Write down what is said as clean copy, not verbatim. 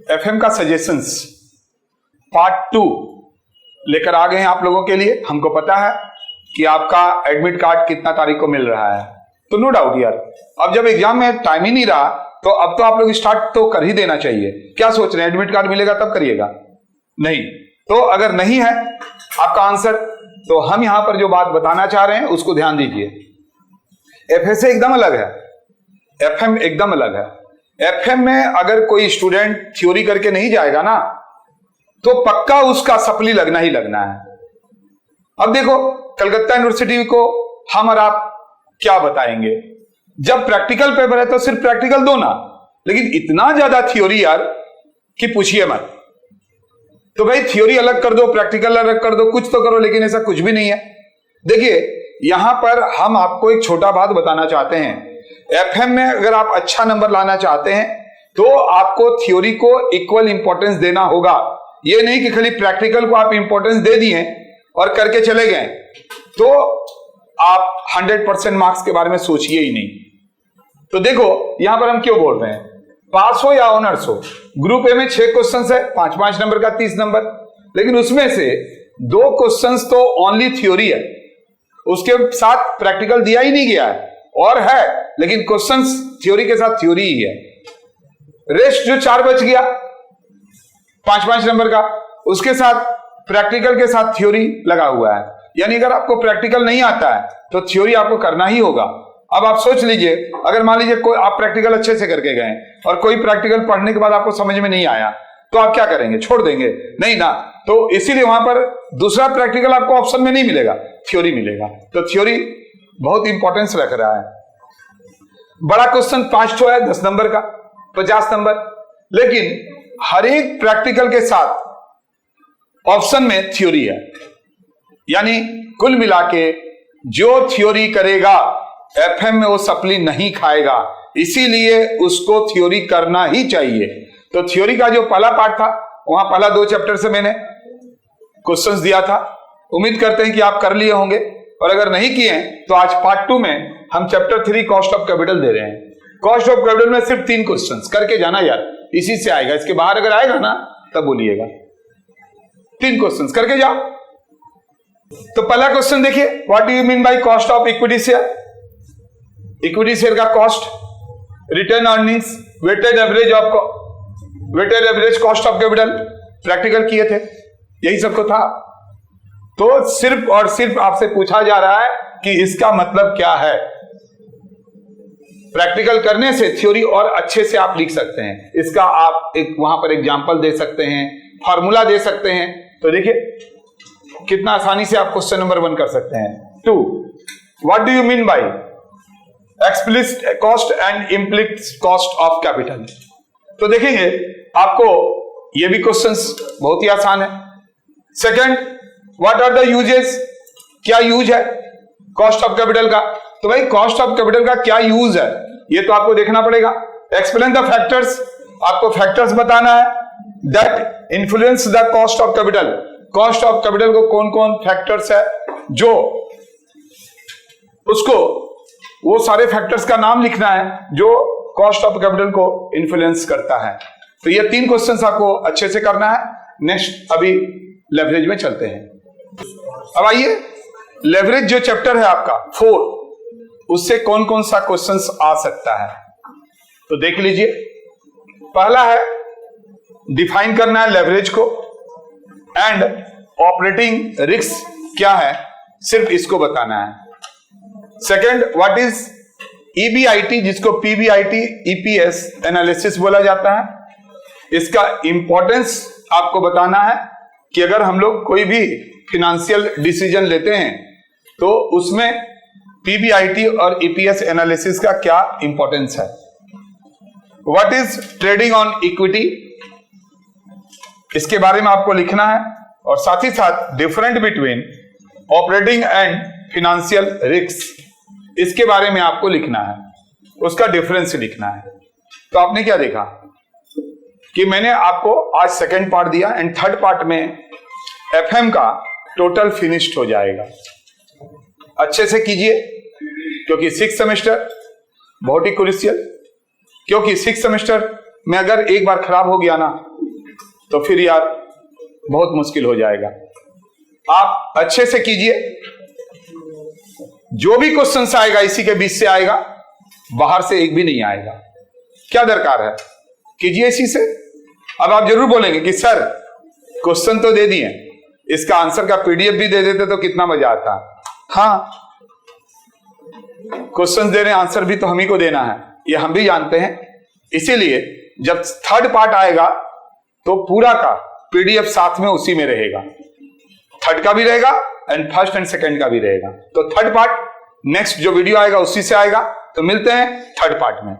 FM का suggestions part 2 लेकर आ गए हैं आप लोगों के लिए। हमको पता है कि आपका एडमिट कार्ड कितना तारीख को मिल रहा है, तो नो डाउट यार, अब जब एग्जाम में टाइम ही नहीं रहा तो अब तो आप लोग स्टार्ट तो कर ही देना चाहिए। क्या सोच रहे हैं, एडमिट कार्ड मिलेगा तब करिएगा? नहीं। तो अगर नहीं है आपका आंसर, तो हम यहां पर जो बात बताना चाह रहे हैं उसको ध्यान दीजिए। एफए से एकदम अलग है, एफएम एकदम अलग है। एफएम में अगर कोई स्टूडेंट थ्योरी करके नहीं जाएगा ना, तो पक्का उसका सप्ली लगना ही लगना है। अब देखो, कलकत्ता यूनिवर्सिटी को हम और आप क्या बताएंगे, जब प्रैक्टिकल पेपर है तो सिर्फ प्रैक्टिकल दो ना, लेकिन इतना ज्यादा थ्योरी यार कि पूछिए मत। तो भाई थ्योरी अलग कर दो, प्रैक्टिकल अलग कर दो, कुछ तो करो, लेकिन ऐसा कुछ भी नहीं है। देखिए यहां पर हम आपको एक छोटा बात बताना चाहते हैं। एफएम में अगर आप अच्छा नंबर लाना चाहते हैं तो आपको थ्योरी को इक्वल इंपॉर्टेंस देना होगा। ये नहीं कि खाली प्रैक्टिकल को आप इंपॉर्टेंस दे दिए और करके चले गए तो आप 100% मार्क्स के बारे में सोचिए ही नहीं। तो देखो यहां पर हम क्यों बोल रहे हैं, पास हो या ऑनर्स हो, ग्रुप ए में 6 क्वेश्चंस है, 5-5 नंबर का 30 नंबर, लेकिन उसमें से 2 क्वेश्चंस तो ओनली थ्योरी है, उसके साथ प्रैक्टिकल दिया ही नहीं गया है, और है लेकिन क्वेश्चंस थ्योरी के साथ थ्योरी ही है। रेस्ट जो 4 बच गया 5-5 नंबर का, उसके साथ प्रैक्टिकल के साथ थ्योरी लगा हुआ है। यानी अगर आपको प्रैक्टिकल नहीं आता है तो थ्योरी आपको करना ही होगा। अब आप सोच लीजिए, अगर मान लीजिए कोई आप प्रैक्टिकल अच्छे से करके गए और कोई प्रैक्टिकल पढ़ने के बाद आपको समझ में नहीं आया, तो आप क्या करेंगे, छोड़ देंगे? नहीं ना। तो इसीलिए वहां पर दूसरा प्रैक्टिकल आपको ऑप्शन में नहीं मिलेगा, थ्योरी मिलेगा। तो थ्योरी बहुत इंपॉर्टेंस रख रहा है। बड़ा क्वेश्चन 5 है, 10 नंबर का, 50 नंबर, लेकिन हर एक प्रैक्टिकल के साथ ऑप्शन में थ्योरी है। यानी कुल मिला के जो थ्योरी करेगा एफएम में वो सप्ली नहीं खाएगा, इसीलिए उसको थ्योरी करना ही चाहिए। तो थ्योरी का जो पहला पार्ट था, वहां पहला 2 चैप्टर से मैंने क्वेश्चंस दिया था। उम्मीद करते हैं कि आप कर लिए होंगे, और अगर नहीं किए तो आज पार्ट 2 में हम चैप्टर 3 कॉस्ट ऑफ कैपिटल दे रहे हैं। कॉस्ट ऑफ कैपिटल में सिर्फ 3 क्वेश्चंस करके जाना यार, इसी से आएगा, इसके बाहर अगर आएगा ना तब बोलिएगा। 3 क्वेश्चंस करके जाओ। तो पहला क्वेश्चन देखिए, what do you mean by cost of equity share? Equity share का cost, return earnings, weighted average cost of capital practical किए थे, यही सब तो था। तो सिर्फ और सिर्फ आपसे पूछा जा रहा है कि इसका मतलब क्या है। प्रैक्टिकल करने से थ्योरी और अच्छे से आप लिख सकते हैं। इसका आप एक वहां पर एग्जांपल दे सकते हैं, फॉर्मूला दे सकते हैं। तो देखिए कितना आसानी से आप क्वेश्चन नंबर 1 कर सकते हैं। 2, what do you mean bye explicit cost and implicit cost of capital? तो देखेंगे आपको ये भी क्वेश्चंस बहुत ही आसान है। Second, what are the uses? क्या यूज है कॉस्ट ऑफ कैपिटल का? तो भाई कॉस्ट ऑफ कैपिटल का क्या यूज है ये तो आपको देखना पड़ेगा। एक्सप्लेन द फैक्टर्स, आपको फैक्टर्स बताना है that influence the cost of capital. Cost of capital को कौन कौन फैक्टर्स है जो उसको, वो सारे फैक्टर्स का नाम लिखना है जो कॉस्ट ऑफ कैपिटल को इन्फ्लुएंस करता है। तो ये 3 क्वेश्चंस आपको अच्छे से करना है। नेक्स्ट अभी लेवरेज में चलते हैं। अब आइए, लेवरेज जो चैप्टर है आपका 4, उससे कौन कौन सा क्वेश्चंस आ सकता है तो देख लीजिए। पहला है डिफाइन करना है लेवरेज को, एंड ऑपरेटिंग रिस्क क्या है सिर्फ इसको बताना है। सेकंड, व्हाट इज ईबीआईटी, जिसको पीबीआईटी ईपीएस एनालिसिस बोला जाता है, इसका इंपॉर्टेंस आपको बताना है कि अगर हम लोग कोई भी फिनेंशियल डिसीजन लेते हैं तो उसमें पीबीआईटी और ईपीएस एनालिसिस का क्या इंपॉर्टेंस है। What is trading on equity, इसके बारे में आपको लिखना है, और साथ ही साथ different between operating and financial risk, इसके बारे में आपको लिखना है, उसका डिफरेंस लिखना है। तो आपने क्या देखा कि मैंने आपको आज सेकंड पार्ट दिया, एंड थर्ड पार्ट में एफएम का टोटल फिनिश्ड हो जाएगा। अच्छे से कीजिए क्योंकि 6th सेमेस्टर बहुत ही क्रूशियल, क्योंकि 6th सेमेस्टर में अगर एक बार खराब हो गया ना तो फिर यार बहुत मुश्किल हो जाएगा। आप अच्छे से कीजिए, जो भी क्वेश्चंस आएगा इसी के बीच से आएगा, बाहर से एक भी नहीं आएगा। क्या दरकार है, कीजिए इसी से। अब आप जरूर बोलेंगे कि सर क्वेश्चन तो दे दिए, इसका आंसर का पीडीएफ भी दे देते तो कितना मजा आता। हाँ, क्वेश्चन दे रहे हैं, आंसर भी तो हम ही को देना है, ये हम भी जानते हैं। इसीलिए जब थर्ड पार्ट आएगा तो पूरा का पीडीएफ साथ में उसी में रहेगा, थर्ड का भी रहेगा एंड फर्स्ट एंड सेकंड का भी रहेगा। तो थर्ड पार्ट नेक्स्ट जो वीडियो आएगा उसी से आएगा। तो मिलते हैं थर्ड पार्ट में।